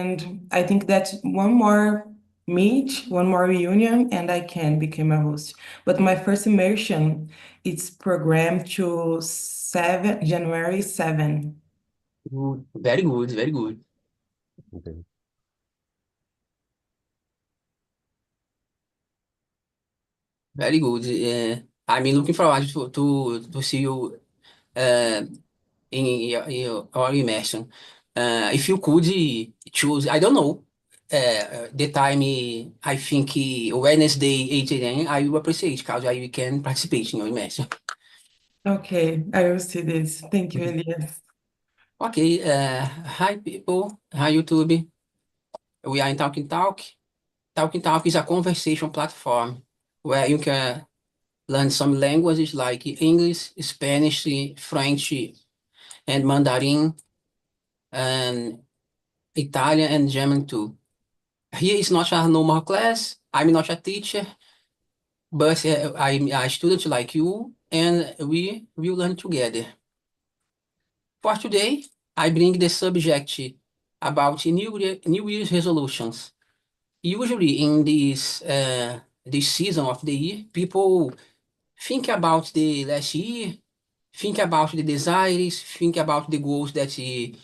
And I think that one more meet, one more reunion, and I can become a host. But my first immersion, it's programmed to January 7. Good. Very good, very good. Okay. Very good. I'm looking forward to see you uh, in our immersion. If you could choose, I don't know, the time, I think Wednesday, 8 a.m., I will appreciate because I can participate in your immersion. Okay, I will see this. Thank you, Elias. Okay, hi people, hi YouTube. We are in Talking Talk. Talking Talk is a conversation platform where you can learn some languages like English, Spanish, French, and Mandarin, and Italian and German too. Here is not a normal class. I'm not a teacher, but I'm a student like you, and we will learn together. For today, I bring the subject about New Year's resolutions. Usually in this season of the year, people think about the last year, think about the desires, think about the goals that he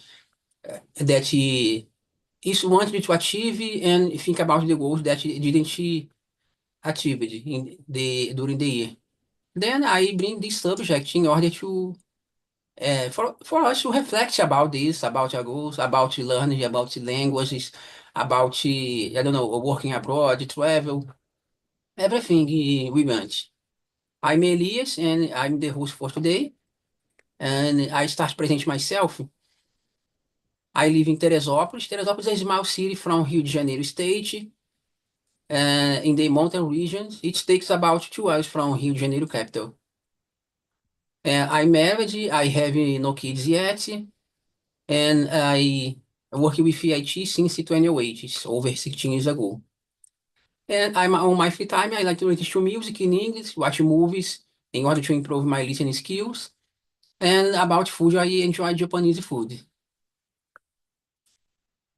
is wanted to achieve, and think about the goals that he didn't achieve in the during the year. Then I bring this subject in order to for us to reflect about this, about our goals, about learning, about languages, about I don't know, working abroad, travel, everything we want. I'm Elias, and I'm the host for today. And I start presenting myself. I live in Teresópolis. Teresópolis is a small city from Rio de Janeiro state, in the mountain regions. It takes about 2 hours from Rio de Janeiro capital. I'm married. I have no kids yet, and I work with IT since 2008, it's over 16 years ago. And I'm on my free time. I like to listen to music in English, watch movies in order to improve my listening skills. And about food, I enjoy Japanese food.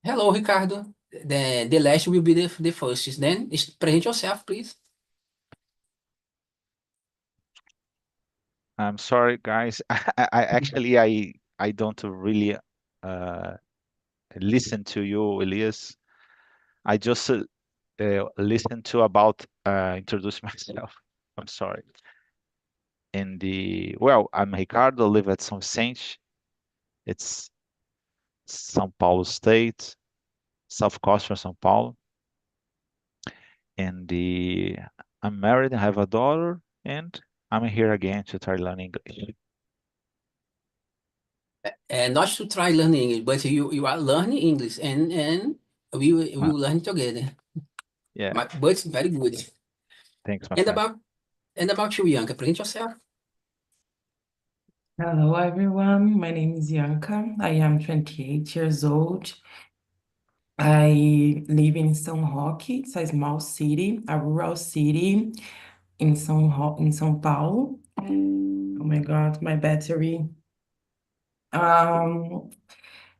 Hello, Ricardo. The last will be the first. Then present yourself, please. I'm sorry, guys. I actually I don't really uh, listen to you, Elias. I just listen to about introduce myself. I'm sorry. I'm Ricardo. Live at São Vicente. It's São Paulo State, South Coast from São Paulo. And I'm married. I have a daughter, and I'm here again to try learning English. Not to try learning English, but you are learning English, and we Uh, will learn together. yeah, But very good. thanks, my And friend. about you, Bianca, present yourself. Hello, everyone. My name is Bianca. I am 28 years old. I live in São Roque. It's a small city, a rural city in São Paulo. Oh my God, my battery. Um,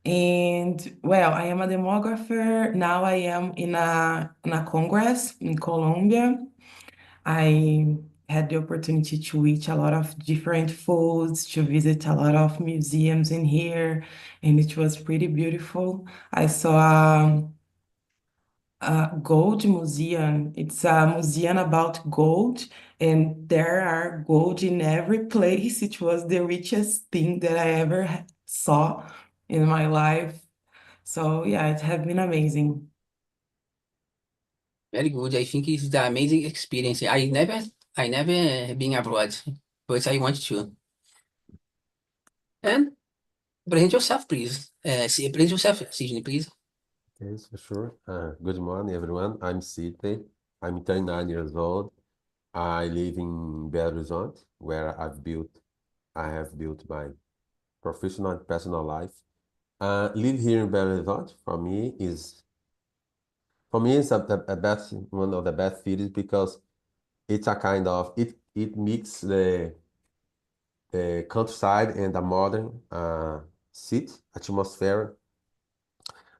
and well, I am a demographer. Now I am in a congress in Colombia. I had the opportunity to eat a lot of different foods, to visit a lot of museums in here, and it was pretty beautiful. I saw a gold museum. It's a museum about gold, and there are gold in every place. It was the richest thing that I ever saw in my life. So yeah, it has been amazing. Very good. I think it's the amazing experience. I never been abroad, but I want to. And present yourself, please. Present yourself, Sidney, please. Yes, for sure. Good morning, everyone. I'm Sidney. I'm 39 years old. I live in Belo Horizonte, where I have built my professional and personal life. Live here in Belo Horizonte for me it's a best one of the best cities because it's a kind of it mixes the countryside and the modern city atmosphere.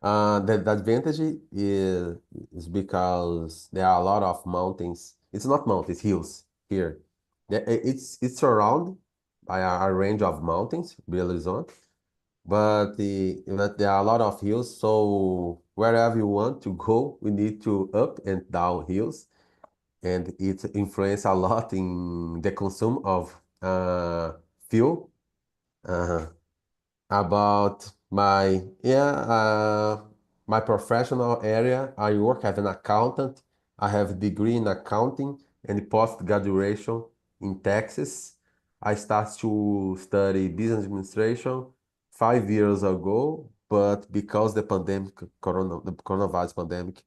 The advantage is because there are a lot of mountains. It's not mountains, hills here. It's surrounded by a range of mountains, Belo Horizonte, but there are a lot of hills. So wherever you want to go, we need to up and down hills, and it influence a lot in the consume of fuel. Uh, about my professional area. I work as an accountant. I have a degree in accounting and post-graduation in Texas. I started to study business administration 5 years ago, but because the pandemic, the coronavirus pandemic,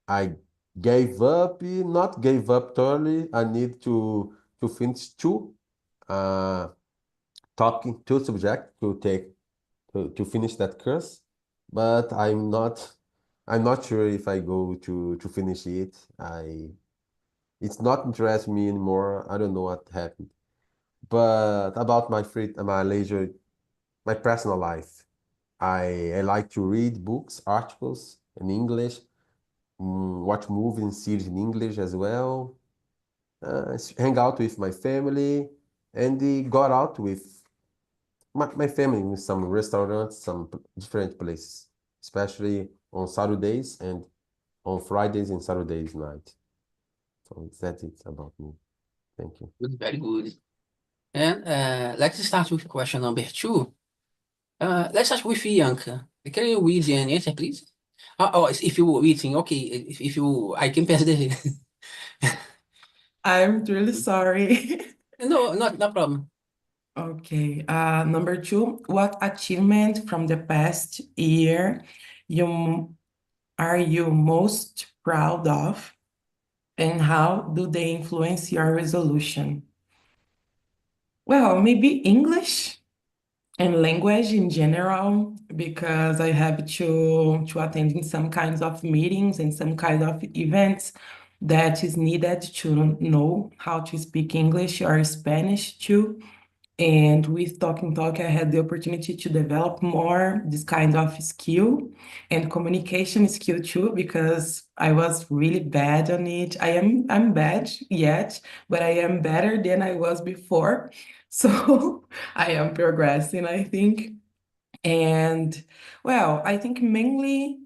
I gave up, not gave up totally. I need to finish uh, two subjects to take to finish that course, but I'm not sure if I go to finish it. It's not interesting me anymore. I don't know what happened. But about my leisure, my personal life, I like to read books, articles in English, watch movies and series in English as well, hang out with my family, and go out with my family in some restaurants, different places, especially on Saturdays and on Fridays and Saturdays night. So that's it about me. Thank you. Good, very good. And let's start with question number two. Let's start with Bianca. Can you read the answer, please? Oh, if you were eating, okay. If you, I can pass the. I'm really sorry. No, not no problem. Okay, number two, what achievement from the past year you are you most proud of, and how do they influence your resolution? Well, maybe English and language in general, because I have to attend in some kinds of meetings and some kind of events that is needed to know how to speak English or Spanish too. And with Talking Talk, I had the opportunity to develop more this kind of skill and communication skill too, because I was really bad on it. I'm bad yet, but I am better than I was before. So I am progressing, I think. And well, I think mainly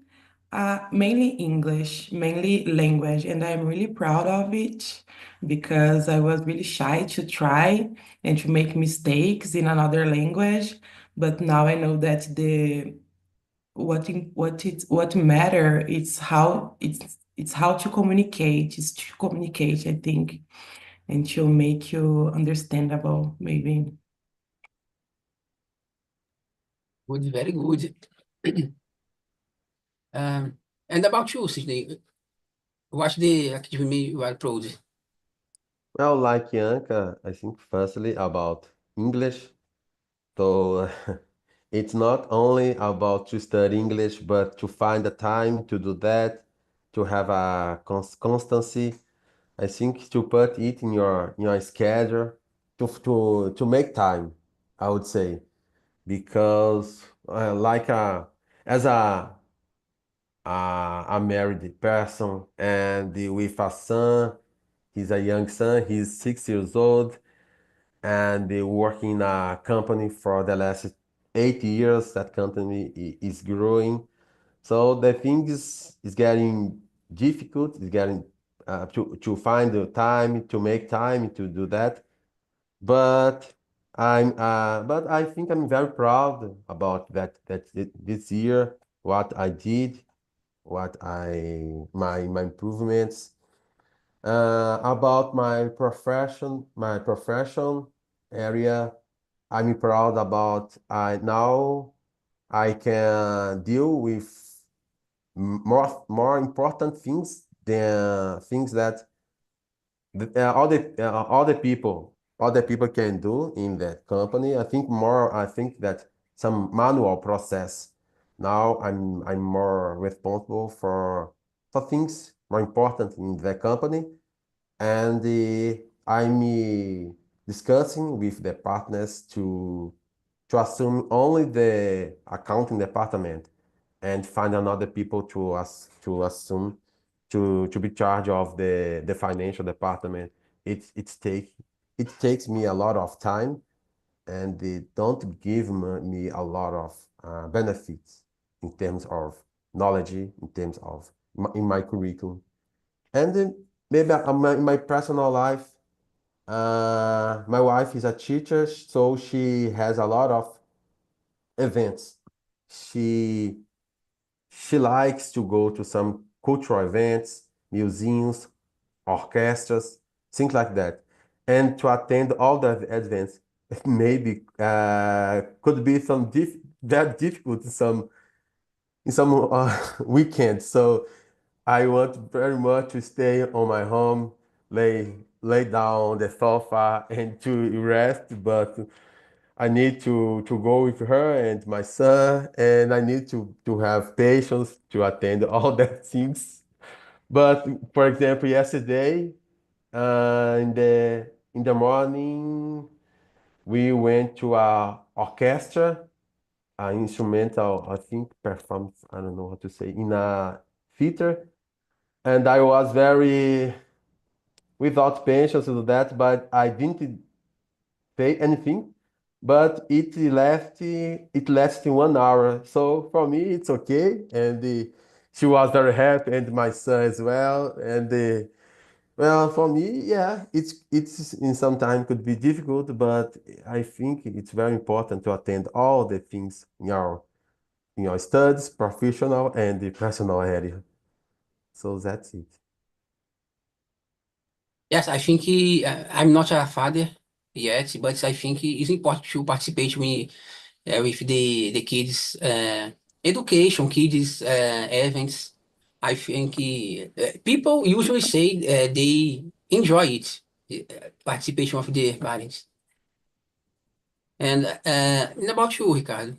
English, mainly language, and I'm really proud of it because I was really shy to try and to make mistakes in another language. But now I know that what matter it's how to communicate, it's to communicate, I think, and to make you understandable, maybe. Good, very good. And about you, Sidney, what's the activity you are proud? Well, like Yanka, I think firstly about English. So it's not only about to study English, but to find the time to do that, to have a constancy. I think to put it in your schedule, to make time, I would say, because as a married person and with a son, he's a young son, he's 6 years old, and working in a company for the last 8 years. That company is growing. So the thing is getting difficult. It's getting to find the time to make time to do that. But but I think I'm very proud about this year, what I did, my improvements. About my profession area, I'm proud about I now I can deal with more important things than things that all the people can do in that company. I think that some manual process. Now I'm more responsible for things more important in the company, and I'm discussing with the partners to assume only the accounting department, and find another people to assume to be charge of the financial department. It takes me a lot of time, and they don't give me a lot of benefits in terms of knowledge, in terms of in my curriculum. And then maybe in my personal life, my wife is a teacher, so she has a lot of events. She she likes to go to some cultural events, museums, orchestras, things like that. And to attend all the events maybe could be very difficult in some weekends. So I want very much to stay on my home, lay down on the sofa and to rest, but I need to go with her and my son, and I need to have patience to attend all that things. But for example, yesterday, in the morning, we went to a orchestra, an instrumental, I think, performance, I don't know how to say, in a theater, and I was very without patience to do that, but I didn't pay anything. But it lasted 1 hour, so for me it's okay, and she was very happy, and my son as well, and well, for me, yeah, it's in some time could be difficult, but I think it's very important to attend all the things in your studies, professional and the personal area. So that's it. Yes, I think I'm not a father yet, but I think it's important to participate with the kids education, kids events. I think people usually say they enjoy it, participation of the parents. And about you, Ricardo,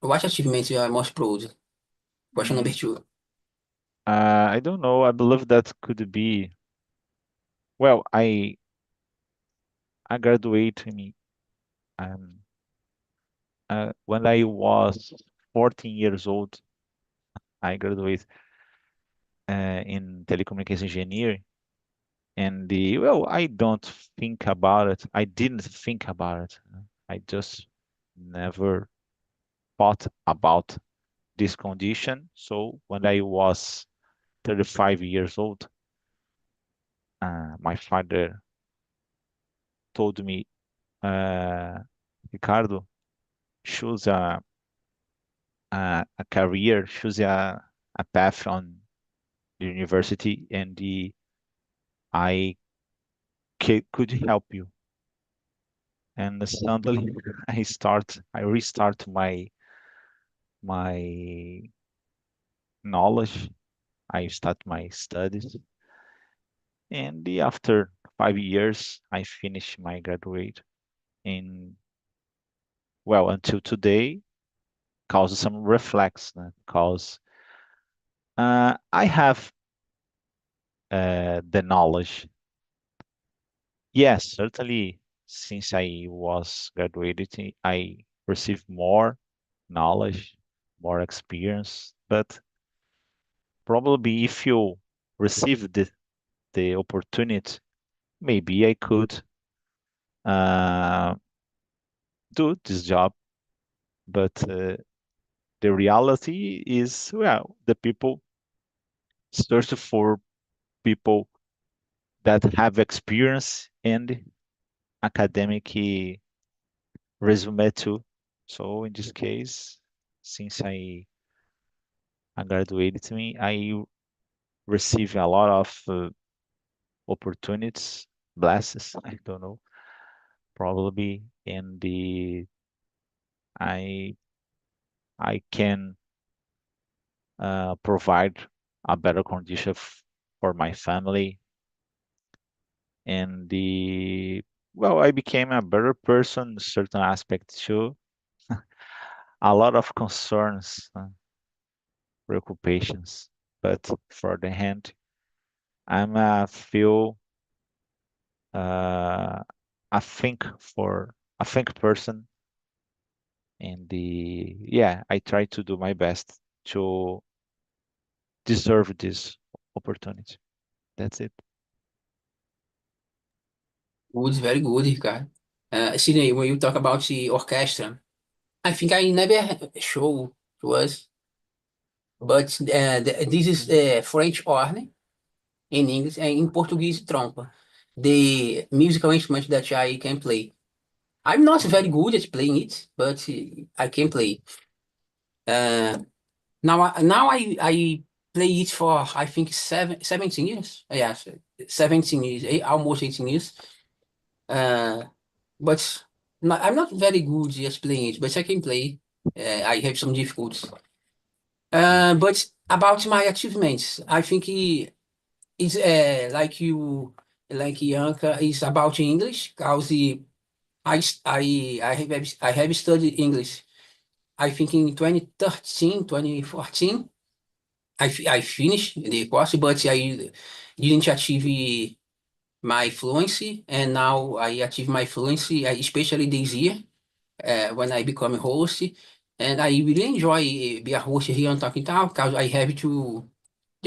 what achievements you are most proud? Question number Mm, two. I don't know. I believe that could be. Well, I graduate. I mean, um, when I was 14 years old, I graduated in telecommunication engineering. And well, I don't think about it. I didn't think about it. I just never thought about this condition. So when I was 35 years old, my father told me, uh, Ricardo, choose a career, choose a path on the university, and I could help you. And suddenly, I restart my knowledge. I start my studies, and after 5 years, I finish my graduate. In well, until today, causes some reflex, because I have the knowledge. Yes, certainly, since I was graduated, I received more knowledge, more experience. But probably if you receive the opportunity, maybe I could uh, do this job. But the reality is, well, the people search for people that have experience and academic resume too. So in this case, since I graduated, I receive a lot of opportunities, blessings, I don't know, probably, and the I I can provide a better condition for my family, and the well, I became a better person in certain aspects too. A lot of concerns, preoccupations, but for the hand, I'm a feel uh, I think person, And yeah, I try to do my best to deserve this opportunity. That's it. Good, very good, Ricardo. Sidney, when you talk about the orchestra, I think I never show to us, but this is French horn in English and in Portuguese trompa, the musical instrument that I can play. I'm not very good at playing it, but I can play. Uh, now I play it for I think 17 years. Yes, 17 years, almost 18 years. Uh, but I'm not very good at playing it, but I can play. I have some difficulties. But about my achievements, I think it's like Yanka is about English because I have studied English. I think in 2013, 2014, I finished the course, but I didn't achieve my fluency, and now I achieve my fluency, especially this year when I become a host. And I really enjoy be a host here on Talking Town because I have the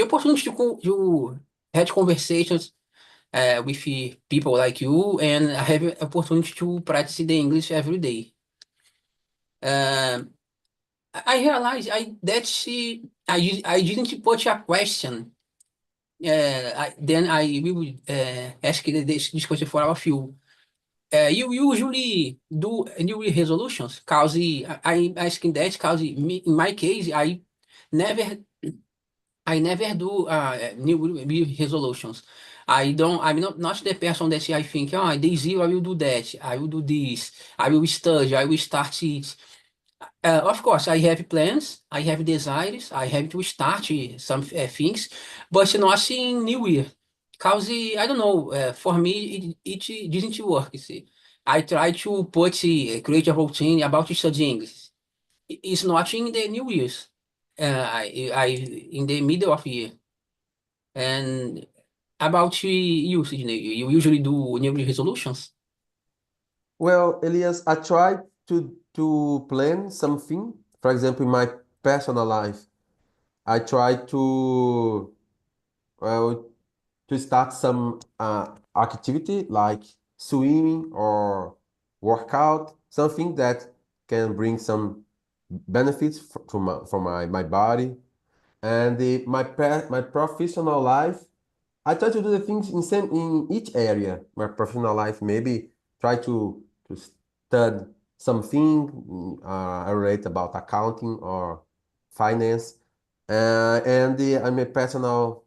opportunity to have conversations with people like you, and I have the opportunity to practice the English every day. Um, I realized I didn't put a question. Then I will ask this question for our few. You usually do New Year resolutions? Cause I'm asking that because in my case, never I never do New Year resolutions. I'm not the person that I think, oh, this year I will do that, I will do this, I will study, I will start it. Of course, I have plans, I have desires, I have to start some things, but not in New Year. Because I don't know, for me, it didn't work. You see. I try to create a routine about studying. It's not in the New Year's. I in the middle of year. And about you, Sidney, you usually do New Year resolutions? Well, Elias, I try to plan something. For example, in my personal life, I try to well to start some activity like swimming or workout, something that can bring some benefits for my body. And my professional life, I try to do the things in each area. My professional life, maybe try to study something I relate about accounting or finance. My personal,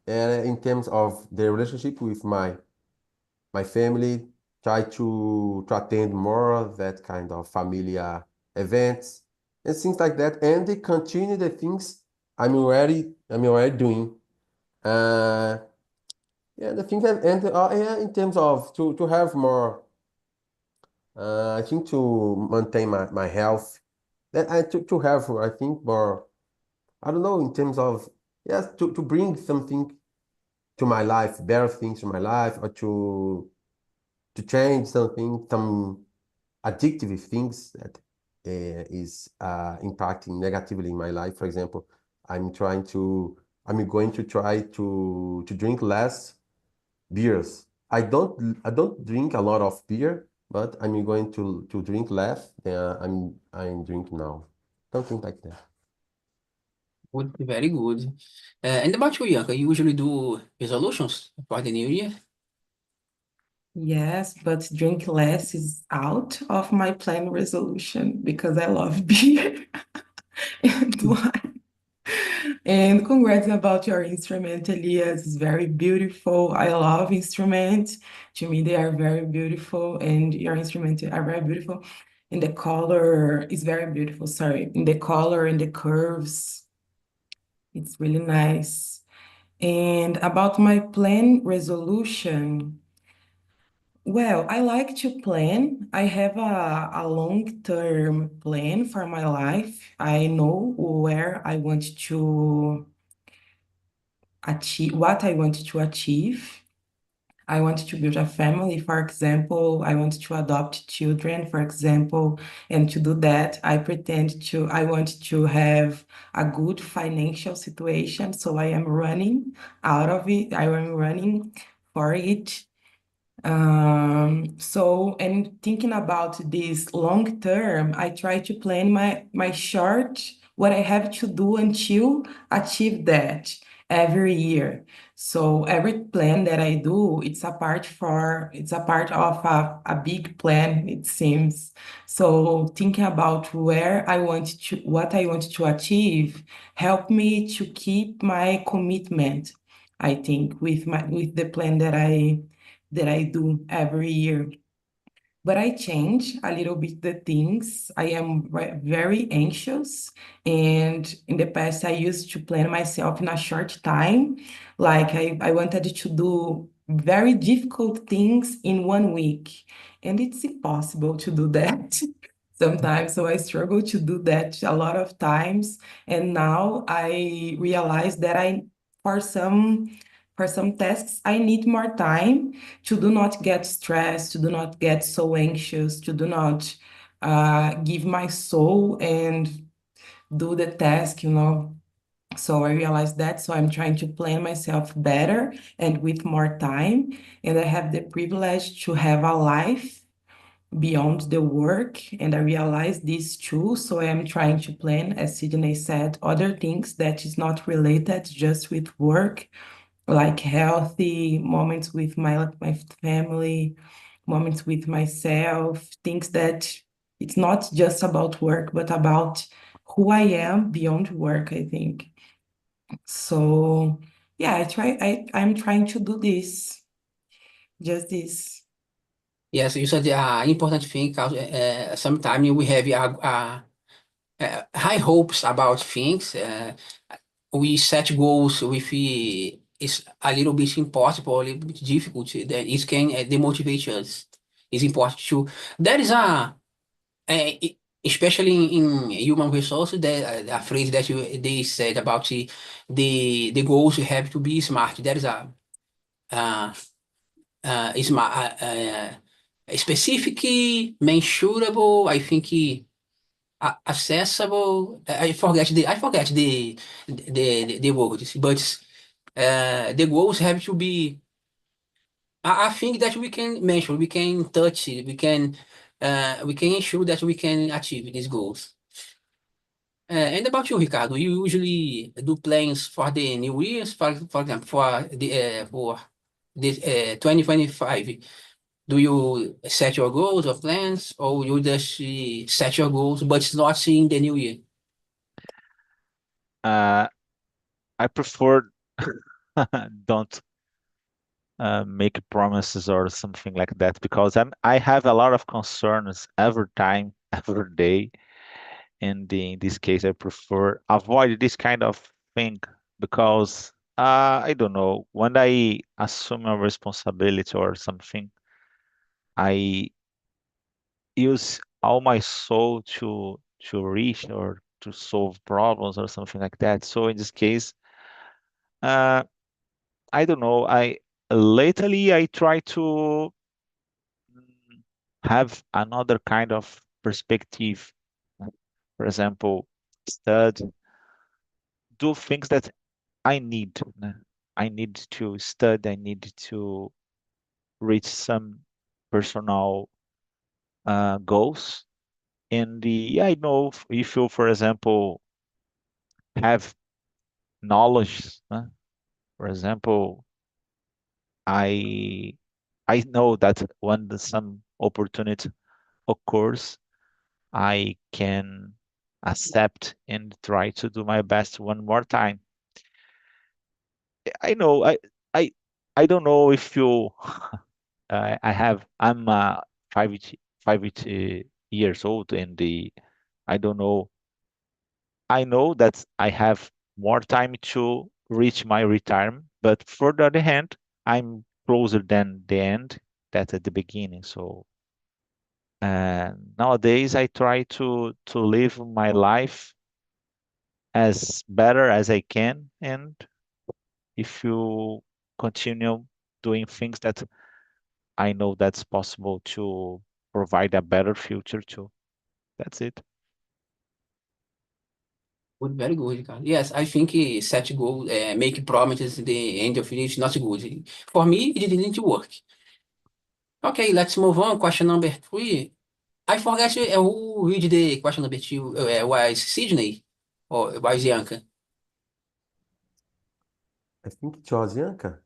in terms of the relationship with my family, try to attend more of that kind of familiar events and things like that, and they continue the things I'm already doing. Uh, yeah, the things yeah, in terms of to have more, I think to maintain my health, that I to have I think more, I don't know, in terms of yes to bring something to my life, better things to my life, or to change something, some addictive things that is impacting negatively in my life. For example, I'm trying to, I'm going to try to drink less beers. I don't drink a lot of beer, but I'm going to drink less than I'm drinking now. Something like that. Good, very good. And about you, Bianca, you usually do resolutions for the new year? Yes, but drink less is out of my plan resolution because I love beer and wine. And congrats about your instrument, Elias. It's very beautiful. I love instruments. To me, they are very beautiful, and your instruments are very beautiful. And the color is very beautiful. Sorry, in the color and the curves, it's really nice. And about my plan resolution, well, I like to plan. I have a long-term plan for my life. I know where I want to achieve, what I want to achieve. I want to build a family, for example. I want to adopt children, for example. And to do that, I want to have a good financial situation. So I am running out of it. I am running for it. And thinking about this long term, I try to plan my short, what I have to do until achieve that every year. So every plan that I do, it's a part of a big plan, it seems. So thinking about what I want to achieve, help me to keep my commitment, I think, with the plan that I do every year. But I change a little bit the things. I am very anxious, and in the past, I used to plan myself in a short time. Like I wanted to do very difficult things in 1 week, and it's impossible to do that sometimes. So I struggle to do that a lot of times. And now I realize that for some tasks, I need more time to do not get stressed, to do not get so anxious, to do not give my soul and do the task. So I realized that. So I'm trying to plan myself better and with more time. And I have the privilege to have a life beyond the work. And I realized this too. So I am trying to plan, as Sydney said, other things that is not related just with work, like healthy moments with my family, moments with myself, things that it's not just about work, but about who I am beyond work, I think. So yeah, I'm trying to do this, just this. Yes, you said important thing because sometimes we have high hopes about things. We set goals with it's a little bit impossible, a little bit difficult. Then it can demotivate us. It's important to. There is especially in human resources, a phrase that they said about the goals you have to be smart. There is uh, smart, specific, measurable. I think accessible. I forget the words, but the goals have to be a thing that we can measure, we can touch it, we can ensure that we can achieve these goals. And about you, Ricardo, you usually do plans for the new years, for example, for the 2025. Do you set your goals or plans, or you just set your goals, but it's not in the new year? Uh, I prefer don't make promises or something like that because I have a lot of concerns every time, every day. And in this case, I prefer avoid this kind of thing because I don't know, when I assume a responsibility or something, I use all my soul to reach or to solve problems or something like that. So in this case, uh, I don't know. I lately I try to mm, have another kind of perspective. For example, study, do things that I need. I need to study. I need to reach some personal goals. And I know if you, for example, have knowledge. For example, I I know that when some opportunity occurs, I can accept and try to do my best one more time. I know I I don't know if you I'm 5 years old and I don't know. I know that I have more time to reach my retirement, but for the other hand, I'm closer than the end that at the beginning. So nowadays I try to live my life as better as I can, and if you continue doing things that I know that's possible to provide a better future too. That's it. Good, very good, cara. Yes, I think set goal, make promises at the end of it is not good. For me, it didn't work. Okay, let's move on. Question number 3. I forget who read the question number 2. Was Sydney or was Bianca? I think it was Yanka.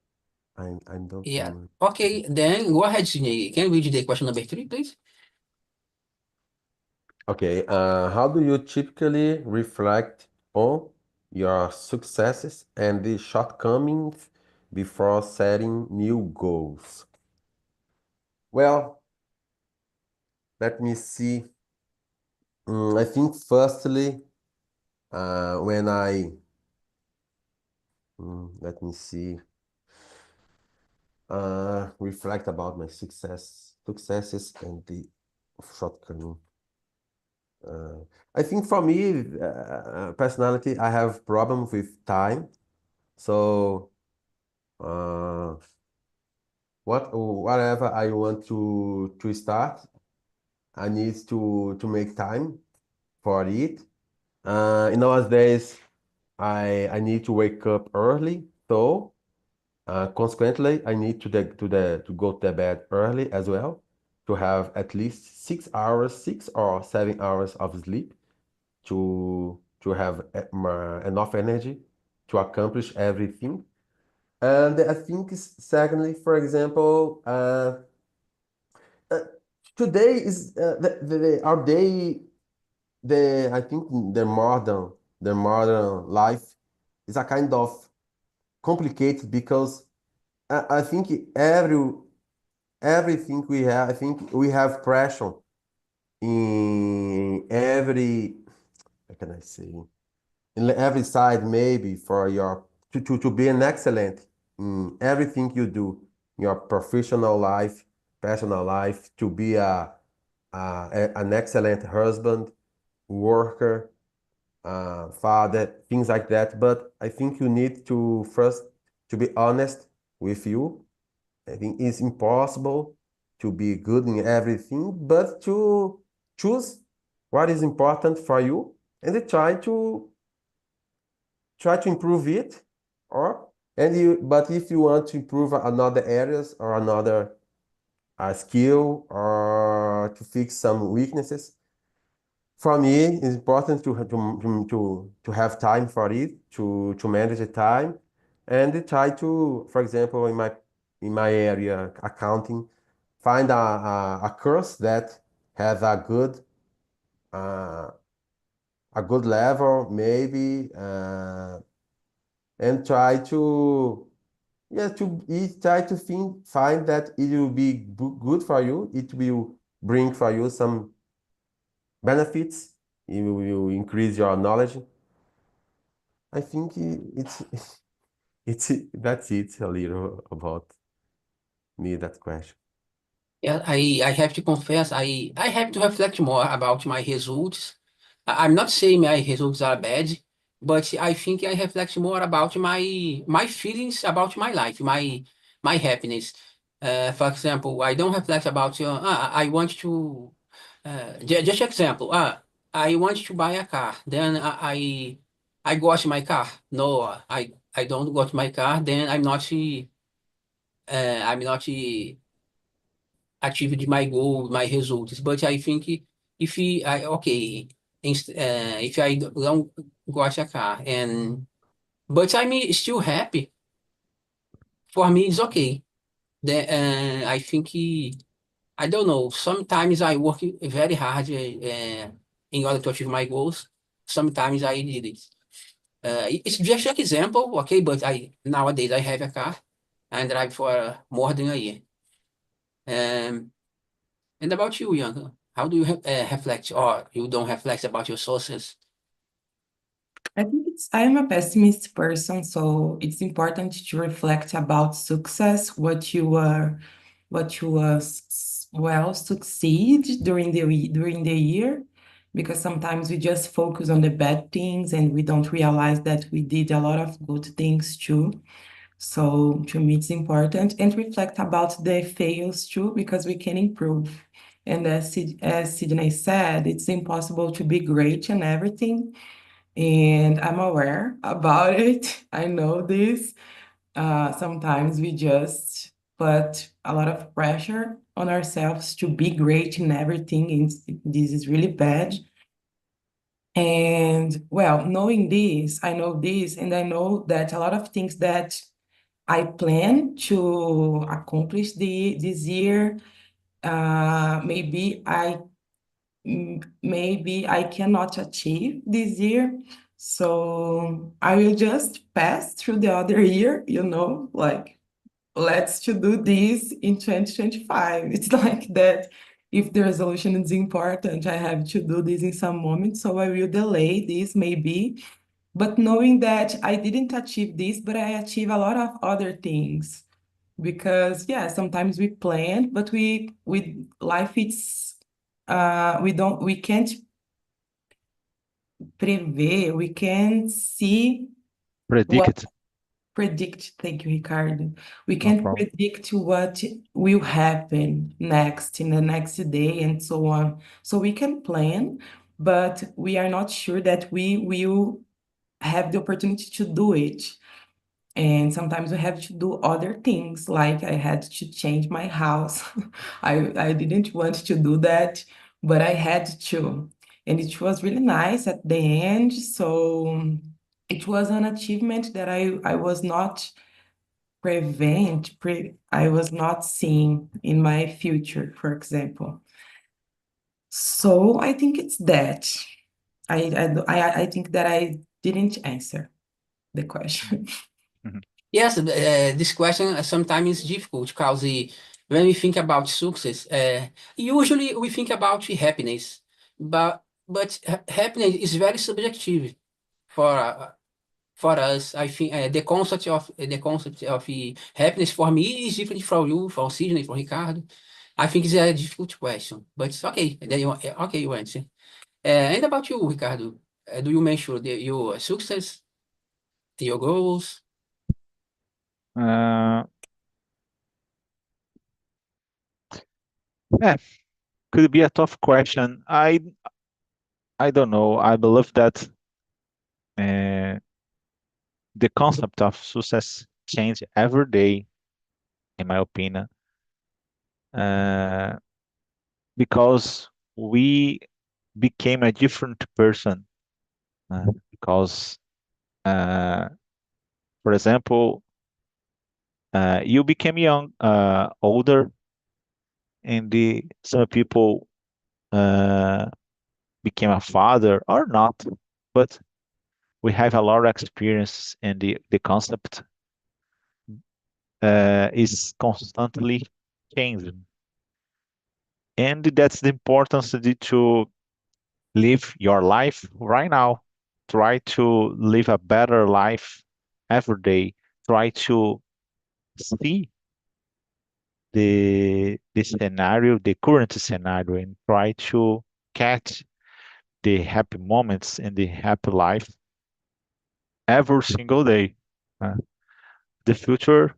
I don't Yeah. remember. Okay, then go ahead, Sydney. Can you read the question number 3, please? Okay, how do you typically reflect on your successes and the shortcomings before setting new goals? Well, let me see. I think firstly, when let me see, reflect about my successes and the shortcoming. I think for me, personality, I have problem with time. So, uh, whatever I want to start, I need to make time for it. Nowadays, I need to wake up early, so consequently, I need to go to the bed early as well, to have at least 6 hours, 6 or 7 hours of sleep to have enough energy to accomplish everything. And I think secondly, for example, uh, today is our day. I think the modern life is a kind of complicated because I think everything we have. I think we have pressure in every. How can I say? In every side, maybe for to be an excellent in everything you do, your professional life, personal life, to be an excellent husband, worker, father, things like that. But I think you need to first to be honest with you. I think it's impossible to be good in everything, but to choose what is important for you and try to improve it, or but if you want to improve another areas or another skill or to fix some weaknesses, for me it's important to have time for it, to manage the time, and try to, for example, in my area, accounting, find a course that has uh, a good level, maybe, and try to find that it will be good for you. It will bring for you some benefits. It will increase your knowledge. I think it's it's that's it a little about me, that question. Yeah, I have to confess, I have to reflect more about my results. I'm not saying my results are bad, but I think I reflect more about my feelings about my life, my happiness. For example, I don't reflect about I want to just example. I want to buy a car. Then I got my car. No, I don't got my car. Then I'm not achieved my goal, my results. But I think if if I don't got a car but I'm still happy, for me it's okay. I think I don't know. Sometimes I work very hard in order to achieve my goals. Sometimes I did it. It's just an example, okay? But I nowadays I have a car and drive for more than a year. Um, And about you, Ian, how do you reflect, or you don't reflect about your sources? I think I'm a pessimist person, so it's important to reflect about success, what you succeed during the year, because sometimes we just focus on the bad things and we don't realize that we did a lot of good things too. So to me, it's important and reflect about the fails too, because we can improve. And as Sydney said, it's impossible to be great in everything. And I'm aware about it. I know this. Sometimes we just put a lot of pressure on ourselves to be great in everything, and this is really bad. And well, knowing this, I know this, and I know that a lot of things that I plan to accomplish this year, maybe I cannot achieve this year. So I will just pass through the other year, like let's to do this in 2025. It's like that. If the resolution is important, I have to do this in some moment. So I will delay this maybe. But knowing that I didn't achieve this, but I achieve a lot of other things. Because yeah, sometimes we plan, but we with life it's we can't prever, we can't see what Predict, predict. Thank you, Ricardo. We no can't problem. predict what will happen next in the next day and so on. So we can plan, but we are not sure that we will have the opportunity to do it. And sometimes we have to do other things, like I had to change my house. I didn't want to do that, but I had to. And it was really nice at the end. So it was an achievement that I was not I was not seeing in my future, for example. So I think it's that. I think that I didn't answer the question. Mhm. Yes, this question sometimes is difficult because when we think about success, usually we think about happiness, but happiness is very subjective for for us. I think the concept of happiness for me is different from you, from Sidney, from Ricardo. I think it's a difficult question, but it's okay. Then okay, you answer. And about you, Ricardo, do you mention your success, your goals? Uh, yeah, could be a tough question. I don't know. I believe that uh, the concept of success change every day, in my opinion, uh, because we became a different person. Because, uh, for example, you became young, older, and some people uh, became a father or not, but we have a lot of experience, and the concept is constantly changing. And that's the importance to live your life right now. Try to live a better life every day. Try to see the scenario, the current scenario, and try to catch the happy moments in the happy life every single day. Uh, the future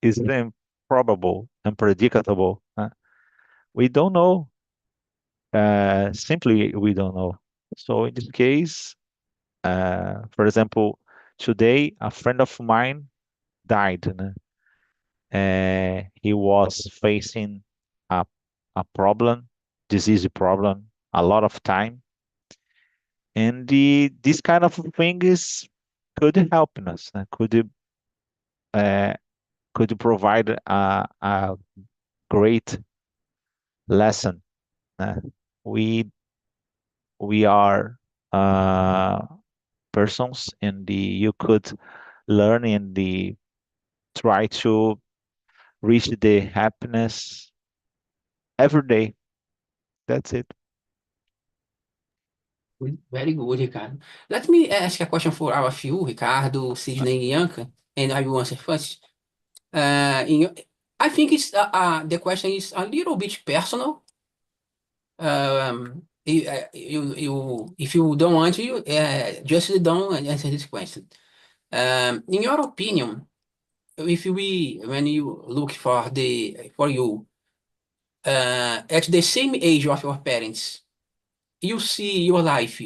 is improbable, unpredictable. We don't know. Simply, we don't know. So in this case, for example, today a friend of mine died. He was facing a, a problem, disease problem, a lot of time, and this kind of thing is could help us, uh, could provide a great lesson. Uh, we we are uh, persons, and you could learn and try to reach the happiness every day. That's it. Very good, Ricardo. Let me ask a question for our few, Ricardo, Sidney, and Bianca, and I will answer first. In your, I think the question is a little bit personal. If you don't want to, just don't answer this question. In your opinion, when you look for you at the same age of your parents, you see your life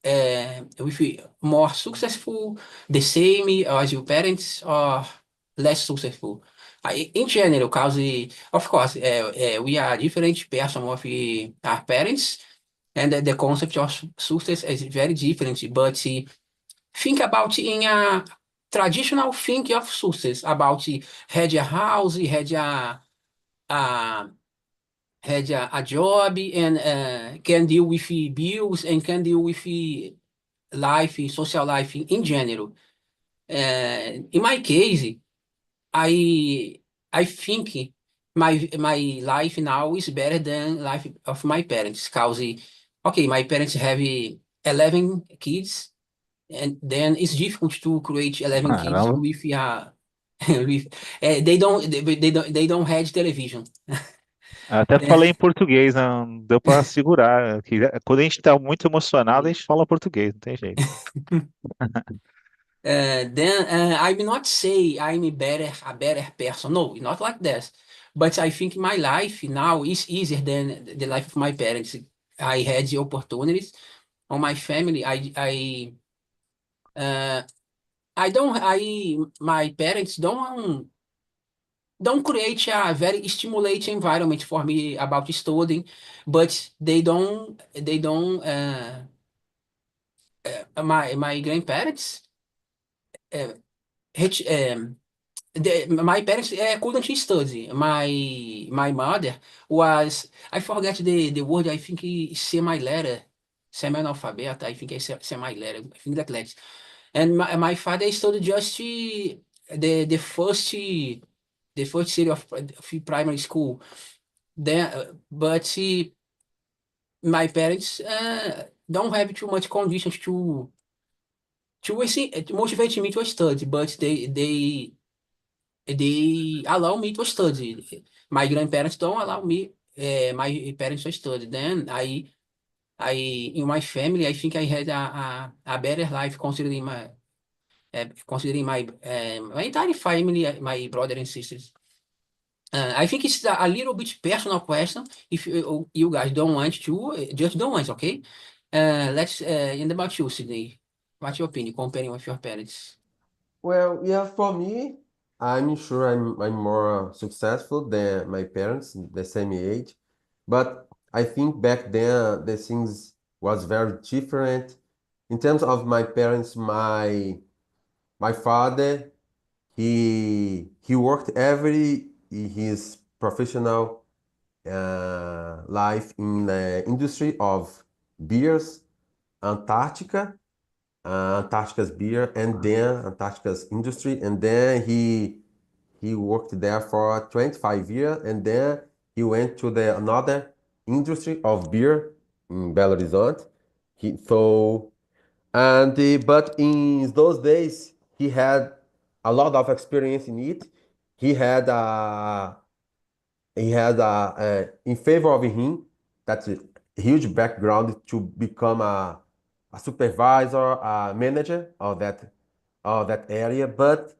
with more successful, the same as your parents, or less successful. In general, because of course we are different person of our parents, and the concept of success is very different. But think about in a traditional think of success about had a house, a had a job, and can deal with bills and can deal with life, social life in general. In my case, I I think my life now is better than life of my parents. Cause okay, my parents have 11 kids, and then it's difficult to create 11 kids Caramba. with with they don't have television. Até falei em português, não deu para segurar. Quando a gente está muito emocionado, a gente fala português, não tem jeito. Then I will not say I'm a better person. No, not like that. But I think my life now is easier than the life of my parents. I had the opportunities on my family. Uh, I don't. I My parents don't create a very stimulating environment for me about studying, but they don't. My grandparents. Uh, my parents couldn't study. My mother was, I forget the word. I think it's semi-letter, semi-analphabet. I think it's semi-letter. I think that less. And my father studied just the first year of primary school. Then, but my parents don't have too much conditions to motivate me to study, but they allow me to study. My grandparents don't allow me, my parents to study. Then in my family, I think I had a better life considering my entire family, my brother and sisters. I think it's a little bit personal question. If you guys don't want to, just don't want, okay? Let's and about you, Sydney. What's your opinion comparing with your parents? Well, yeah, for me, I'm sure I'm more successful than my parents, the same age. But I think back then the things was very different. In terms of my parents, my father, he worked every his professional life in the industry of beers, Antarctica, Antarctica's beer, and then Antarctica's industry, and then he worked there for 25 years, and then he went to the another industry of beer in Belo Horizonte. So but in those days he had a lot of experience in it. He had in favor of him that's a huge background to become a supervisor, a manager of that area, but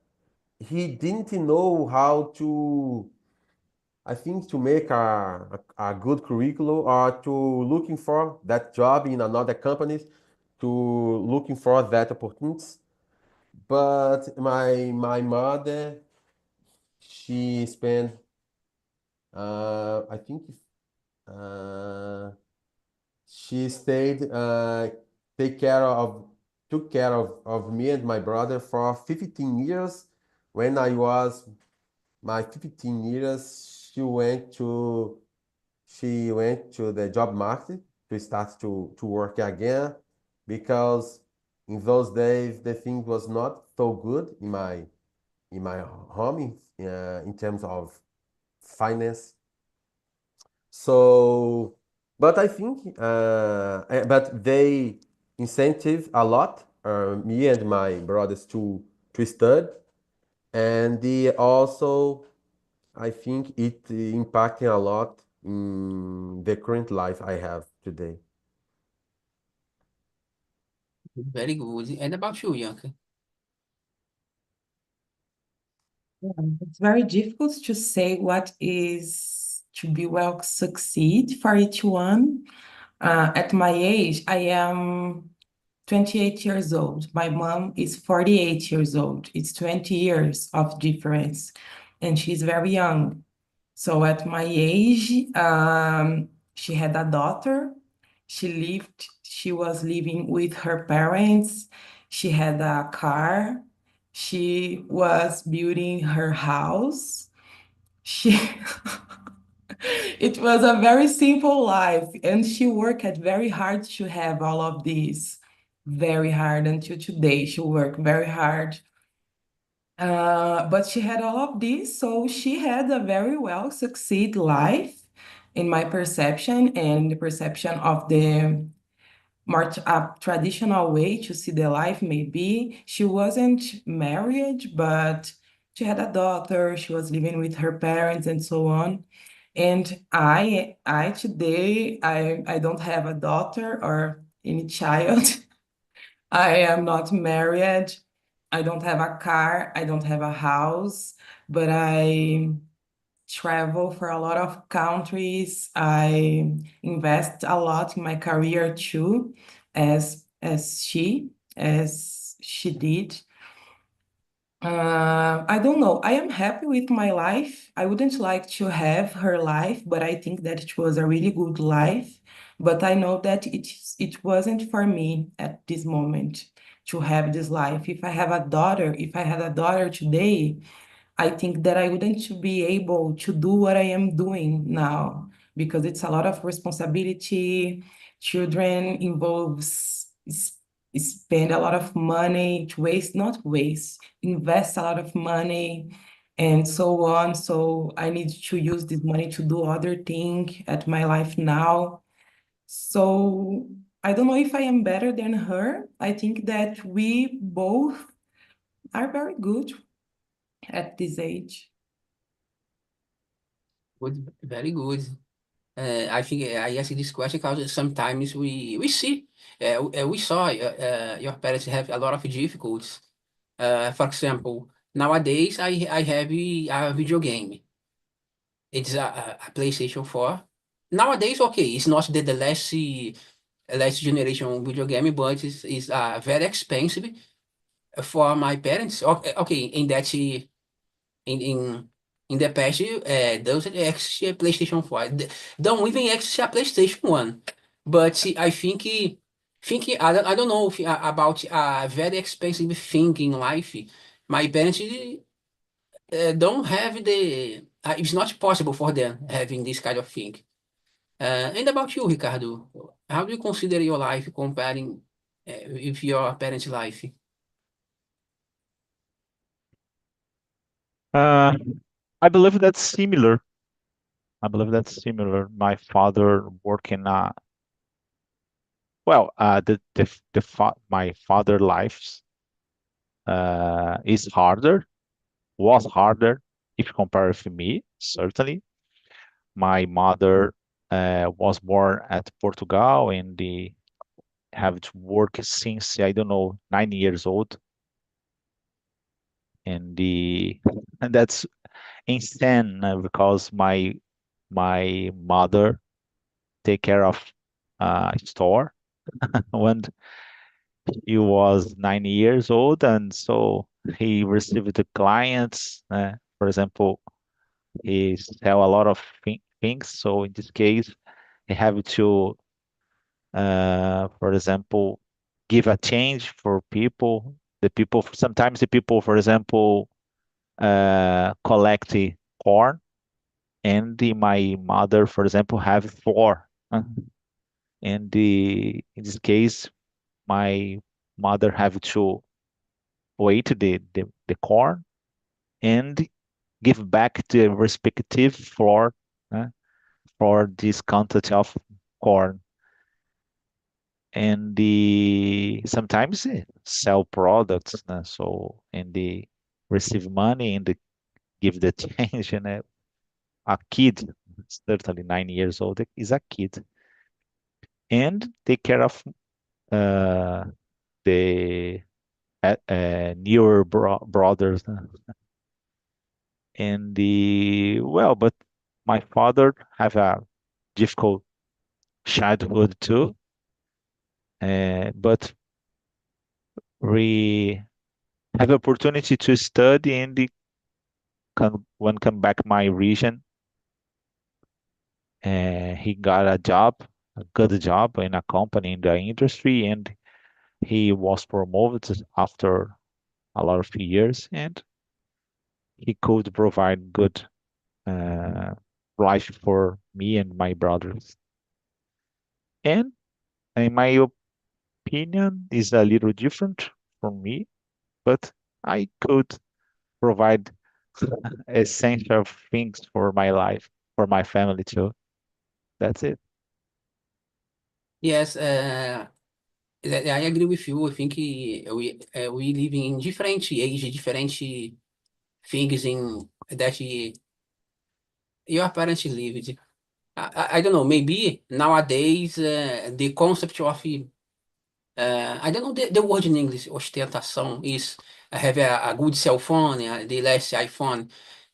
he didn't know how to, I think, to make a good curriculum or to looking for that job in another company, to looking for that opportunities. But my mother, she spent, I think, uh, she stayed, take care of, took care of me and my brother for 15 years. When I was my 15 years, she went to the job market to start to work again, because in those days the thing was not so good in my home in terms of finance. So, but I think, but they incentive a lot me and my brothers to study, and also I think it impacting a lot in the current life I have today. Very good. And about you, Bianca? It's very difficult to say what is to be well succeed for each one. At my age, I am 28 years old. My mom is 48 years old. It's 20 years of difference, and she's very young. So at my age, she had a daughter. She was living with her parents. She had a car. She was building her house. She It was a very simple life, and she worked very hard to have all of this. Very hard until today. She worked very hard. But she had all of this, so she had a very well succeed life in my perception and the perception of the more traditional way to see the life. Maybe she wasn't married, but she had a daughter, she was living with her parents and so on. And I today, I don't have a daughter or any child. I am not married. I don't have a car. I don't have a house, but I travel for a lot of countries. I invest a lot in my career too, as she did. I don't know. I am happy with my life. I wouldn't like to have her life, but I think that it was a really good life. But I know that it wasn't for me at this moment to have this life. If I had a daughter today, I think that I wouldn't be able to do what I am doing now because it's a lot of responsibility. Children involves spend a lot of money to waste, not waste, invest a lot of money and so on. So I need to use this money to do other thing at my life now. So I don't know if I am better than her. I think that we both are very good at this age. Good, very good. I think I ask this question because sometimes we saw your parents have a lot of difficulties. For example, nowadays I have a video game. It's a PlayStation 4. Nowadays, okay, it's not the last generation video game, but it's very expensive for my parents. Okay, okay, in in the past, doesn't exist a PlayStation 4. Don't even exist a PlayStation 1. But I I don't know about a very expensive thing in life. My parents don't have it's not possible for them having this kind of thing. And about you, Ricardo, how do you consider your life comparing with your parents' life? Uh, I believe that's similar. I believe that's similar. My father working well, my father lives is harder, was harder if compared with me, certainly. My mother was born at Portugal and the have to work since I don't know 9 years old, and the and that's insane because my mother take care of store when he was 9 years old, and so he received the clients. For example, he sell a lot of things. So in this case, he have to, for example, give a change for people. The people sometimes the people, for example, collect the corn, and my mother, for example, have flour. And in this case, my mother have to weight the corn and give back the respective flour uh, for this quantity of corn. And the sometimes sell products, so and they receive money and they give the change. And a kid, certainly 9 years old, is a kid, and take care of uh, the newer brothers. And but my father have a difficult childhood too. But we have opportunity to study and when come back my region, he got a good job in a company in the industry, and he was promoted after a lot of years, and he could provide good uh, life for me and my brothers. And in my opinion, is a little different from me, but I could provide essential things for my life, for my family too. That's it. Yes, I agree with you. I think we live in different age, different things in that your parents lived. I don't know. Maybe nowadays the concept of I don't know the word in English. Ostentação is have a good cell phone, the last iPhone.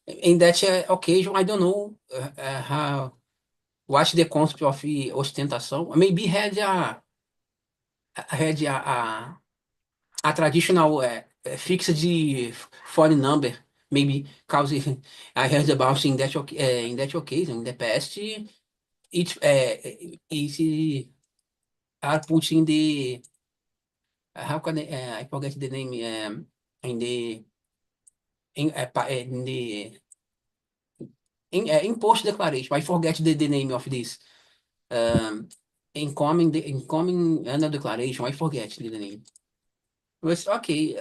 In that occasion, I don't know how what's the concept of ostentação. Maybe had a traditional fixed phone number. Maybe cause I heard about in that occasion in the past. It are putting the how can I forget the name in the in the in post declaration. I forget the name of this. Um, incoming annual declaration. I forget the name. But okay,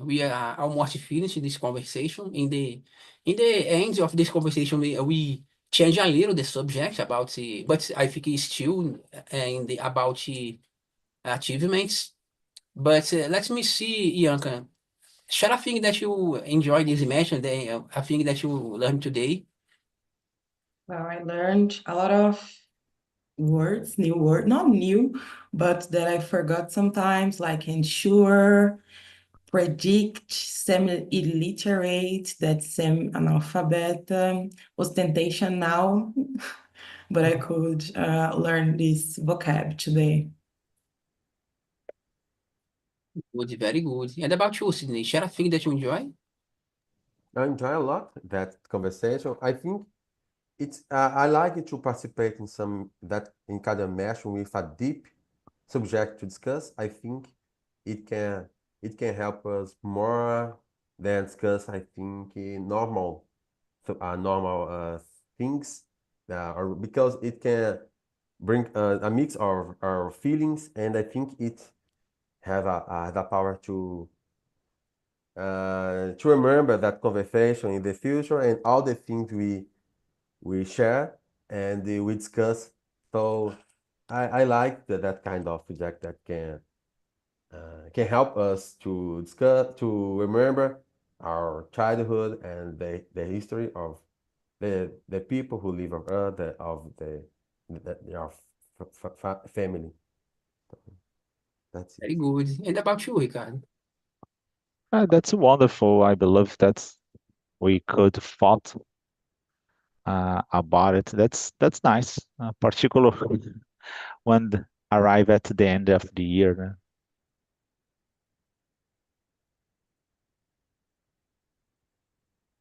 we are almost finished this conversation. In the end of this conversation, we change a little the subject about the, but I think it's still in the about the achievements. But let me see, Ianca. Share a thing that you enjoyed this immersion, a thing that you learned today. Well, I learned a lot of words, new word, not new, but that I forgot sometimes, like ensure, predict, semi-illiterate, that's semi-analphabet, ostentation now, but I could learn this vocab today. Good, very good. And about you, Sydney, share a thing that you enjoy. I enjoy a lot that conversation. I think it's I like it to participate in some that in kind of mesh with a deep subject to discuss. I think it can it can help us more than discuss. I think normal normal things or because it can bring a mix of our feelings, and I think it have the power to remember that conversation in the future and all the things we share and we discuss. So I like that kind of project that can help us to discuss, to remember our childhood and the history of the people who live on Earth, our family. That's it. Very good. And about you, Ricardo. That's wonderful. I believe that we could thought about it. That's nice, particularly when arrive at the end of the year.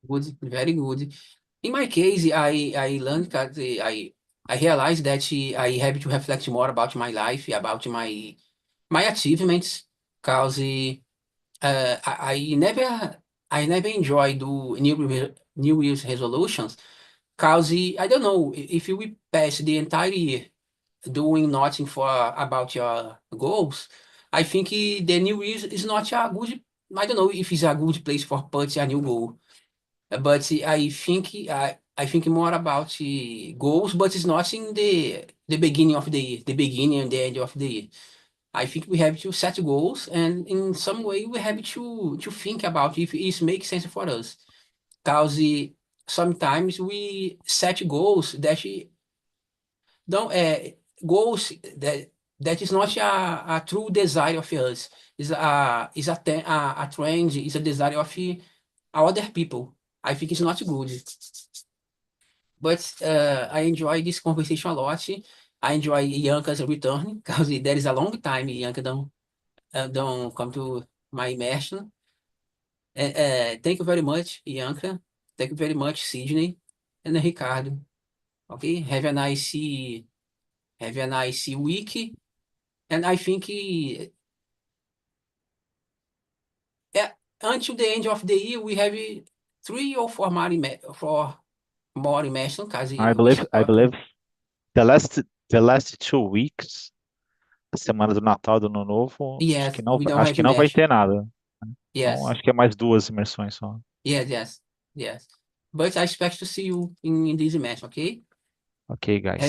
Good, very good. In my case, I learned that I realized that I have to reflect more about my life, about my achievements, because I never enjoy do New Year's resolutions, because I don't know if we pass the entire year doing nothing for about your goals. I think the New Year's is not a good. I don't know if it's a good place for put a new goal. But I think more about goals, but it's not in the beginning of the year, the beginning and the end of the year. I think we have to set goals, and in some way we have to think about if it makes sense for us. Because sometimes we set goals that don't goals that is not a true desire of us. Is a trend, is a desire of other people. I think it's not good. But I enjoy this conversation a lot. I enjoy Ianca's return because there is a long time Ianca don't come to my immersion. Thank you very much, Ianca. Thank you very much, Sydney and Ricardo. Okay, have a nice week. And I think until the end of the year we have 3 or 4 more immersion, because I we believe stop. the last 2 weeks, a semana do Natal e do Ano Novo, Yes, we don't acho have que não vai immersion. ter nada. Então, Yes, acho que é mais 2 imersões só. yes. But I expect to see you in this immersion, okay? Ok, guys.